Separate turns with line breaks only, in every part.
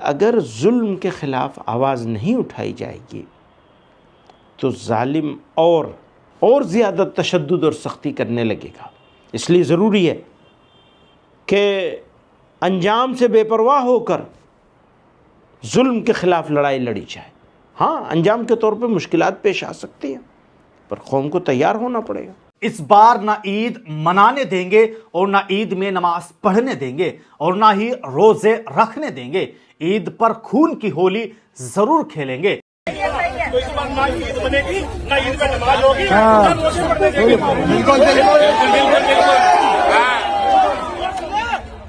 اگر ظلم کے خلاف آواز نہیں اٹھائی جائے گی تو ظالم اور زیادہ تشدد اور سختی کرنے لگے گا. اس لیے ضروری ہے کہ انجام سے بے پرواہ ہو کر ظلم کے خلاف لڑائی لڑی جائے. ہاں، انجام کے طور پہ مشکلات پیش آ سکتی ہیں، پر قوم کو تیار ہونا پڑے گا.
اس بار نہ عید منانے دیں گے اور نہ عید میں نماز پڑھنے دیں گے اور نہ ہی روزے رکھنے دیں گے. عید پر خون کی ہولی ضرور کھیلیں گے.
تو اس بار نہ عید بنے گی نہ عید میں نماز ہوگی، نہ روزے پڑھنے دیں گے. بالکل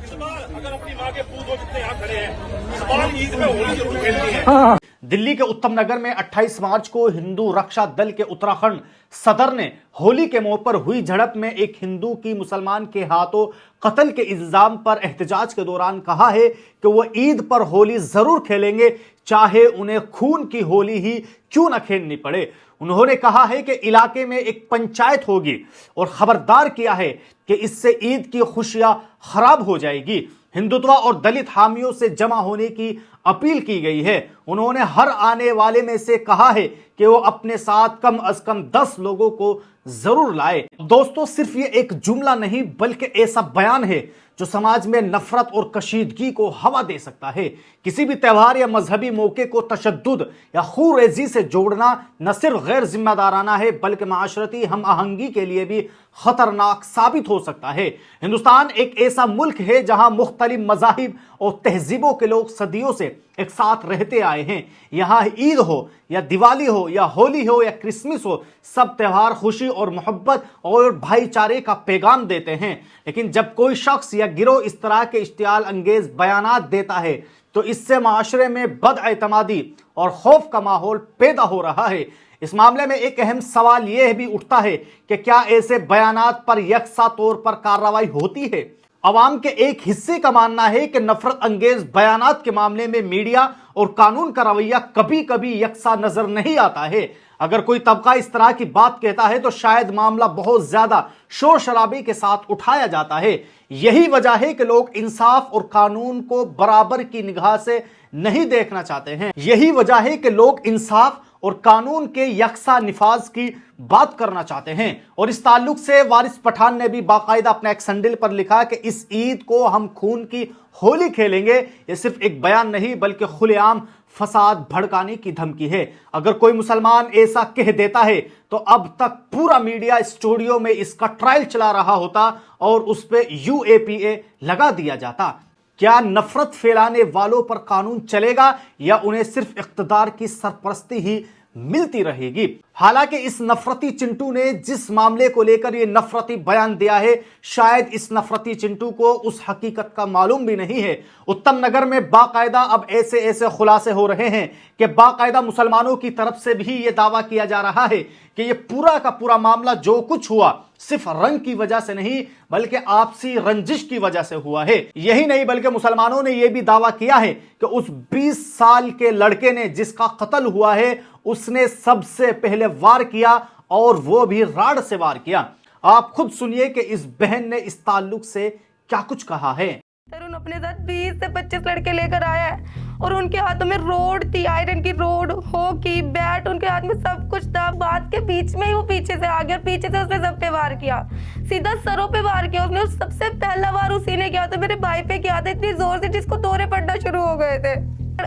اس بار اگر اپنی ماں کے پوت ہو جتنے یہاں کھڑے ہیں، اس بار عید میں ہولی ضرور کھیلنی ہے.
دلی کے اتم نگر میں 28 مارچ کو ہندو رکشا دل کے اتراکھنڈ صدر نے ہولی کے موقع پر ہوئی جھڑپ میں ایک ہندو کی مسلمان کے ہاتھوں قتل کے الزام پر احتجاج کے دوران کہا ہے کہ وہ عید پر ہولی ضرور کھیلیں گے، چاہے انہیں خون کی ہولی ہی کیوں نہ کھیلنی پڑے. انہوں نے کہا ہے کہ علاقے میں ایک پنچایت ہوگی اور خبردار کیا ہے کہ اس سے عید کی خوشیاں خراب ہو جائے گی. ہندوتوا اور دلت حامیوں سے جمع ہونے کی اپیل کی گئی ہے. انہوں نے ہر آنے والے میں سے کہا ہے کہ وہ اپنے ساتھ کم از کم 10 لوگوں کو ضرور لائے. دوستو، صرف یہ ایک جملہ نہیں بلکہ ایسا بیان ہے جو سماج میں نفرت اور کشیدگی کو ہوا دے سکتا ہے. کسی بھی تہوار یا مذہبی موقع کو تشدد یا خونریزی سے جوڑنا نہ صرف غیر ذمہ دارانہ ہے بلکہ معاشرتی ہم آہنگی کے لیے بھی خطرناک ثابت ہو سکتا ہے. ہندوستان ایک ایسا ملک ہے جہاں مختلف مذاہب اور تہذیبوں کے لوگ صدیوں سے ایک ساتھ رہتے آئے ہیں. یہاں عید ہو یا دیوالی ہو یا ہولی ہو یا کرسمس ہو، سب تہوار خوشی اور محبت اور بھائی چارے کا پیغام دیتے ہیں. لیکن جب کوئی شخص یا گروہ اس طرح کے اشتعال انگیز بیانات دیتا ہے تو اس سے معاشرے میں بد اعتمادی اور خوف کا ماحول پیدا ہو رہا ہے. اس معاملے میں ایک اہم سوال یہ بھی اٹھتا ہے کہ کیا ایسے بیانات پر یکساں طور پر کارروائی ہوتی ہے؟ عوام کے ایک حصے کا ماننا ہے کہ نفرت انگیز بیانات کے معاملے میں میڈیا اور قانون کا رویہ کبھی کبھی یکساں نظر نہیں آتا ہے. اگر کوئی طبقہ اس طرح کی بات کہتا ہے تو شاید معاملہ بہت زیادہ شور شرابے کے ساتھ اٹھایا جاتا ہے. یہی وجہ ہے کہ لوگ انصاف اور قانون کو برابر کی نگاہ سے نہیں دیکھنا چاہتے ہیں. یہی وجہ ہے کہ لوگ انصاف اور قانون کے یکساں نفاذ کی بات کرنا چاہتے ہیں. اور اس تعلق سے وارث پٹھان نے بھی باقاعدہ اپنے ایک سینڈل پر لکھا کہ اس عید کو ہم خون کی ہولی کھیلیں گے. یہ صرف ایک بیان نہیں بلکہ کھلے عام فساد بھڑکانے کی دھمکی ہے. اگر کوئی مسلمان ایسا کہہ دیتا ہے تو اب تک پورا میڈیا اسٹوڈیو میں اس کا ٹرائل چلا رہا ہوتا اور اس پہ UAPA لگا دیا جاتا. کیا نفرت پھیلانے والوں پر قانون چلے گا یا انہیں صرف اقتدار کی سرپرستی ہی ملتی رہے گی؟ حالانکہ اس نفرتی چنٹو نے جس معاملے کو لے کر یہ نفرتی بیان دیا ہے، شاید اس نفرتی چنٹو کو اس حقیقت کا معلوم بھی نہیں ہے. اتم نگر میں باقاعدہ اب ایسے خلاصے ہو رہے ہیں کہ باقاعدہ مسلمانوں کی طرف سے بھی یہ دعویٰ کیا جا رہا ہے کہ یہ پورا کا پورا معاملہ جو کچھ ہوا صرف رنگ کی وجہ سے نہیں بلکہ آپسی رنجش کی وجہ سے ہوا ہے. یہی نہیں بلکہ مسلمانوں نے یہ بھی دعویٰ کیا ہے کہ اس 20 سال کے لڑکے نے جس کا قتل ہوا ہے اس نے سب سے پہلے وار کیا اور وہ بھی راڑ سے وار کیا. آپ خود سنیے کہ اس بہن نے اس تعلق سے کیا کچھ کہا ہے.
ترون اپنے ساتھ 20 سے 25 لڑکے لے کر آیا ہے اور ان کے ہاتھوں میں روڈ تھی، آئرن کی روڈ، ہاکی بیٹ، ان کے ہاتھ میں سب کچھ تھا. بات کے بیچ میں ہی وہ پیچھے سے آ گیا اور پیچھے سے اس نے سب پہ وار کیا، سیدھا سروں پہ وار کیا. اس نے سب سے پہلا وار اسی نے کیا تھا، میرے بھائی پہ کیا تھا اتنی زور سے جس کو دورے پڑنا شروع ہو گئے تھے.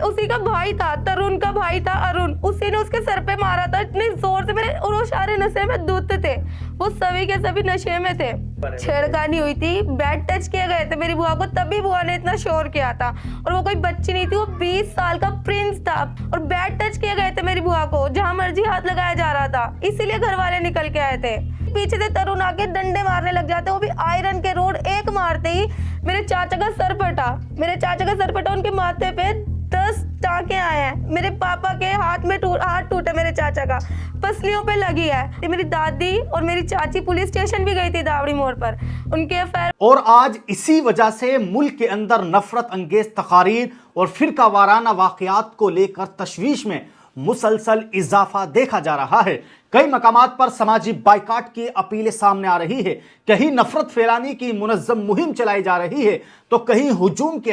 اسی کا بھائی تھا، ترون کا بھائی تھا ارون، اسی نے اس کے سر پہ مارا تھا اتنی زور سے. میرے اور وہ سارے نشے میں دودھ تھے، وہ سبھی کے سبھی نشے میں تھے. چھیڑخانی ہوئی تھی، بیڈ ٹچ کیے گئے تھے میری بوا کو، تبھی بوا نے اتنا شور کیا تھا. اور وہ کوئی بچی نہیں تھی، وہ 20 سال کا پرنس تھا. اور بیڈ ٹچ کیے گئے تھے میری بوا کو، جہاں مرضی ہاتھ لگایا جا رہا تھا، اسی لیے گھر والے نکل کے آئے تھے. پیچھے سے ترون آ کے ڈنڈے مارنے لگ جاتے، وہ بھی آئرن کے روڈ. ایک مارتے ہی میرے چاچا کا سر پھٹا، ان کے ماتھے پہ 10 ٹانکے آئے ہیں. میرے پاپا کے ہاتھ ٹوٹے، میرے چاچا کا پسلیوں پہ لگی ہے. میری دادی اور میری چاچی پولیس اسٹیشن بھی گئی تھی داوڑی موڑ پر، ان کے FIR.
اور آج اسی وجہ سے ملک کے اندر نفرت انگیز تقاریر اور فرقہ وارانہ واقعات کو لے کر تشویش میں مسلسل اضافہ دیکھا جا رہا ہے. کئی مقامات پر سماجی بائیکاٹ کی اپیلیں سامنے آ رہی ہے، کہیں نفرت پھیلانے کی منظم مہم چلائی جا رہی ہے تو کہیں ہجوم کے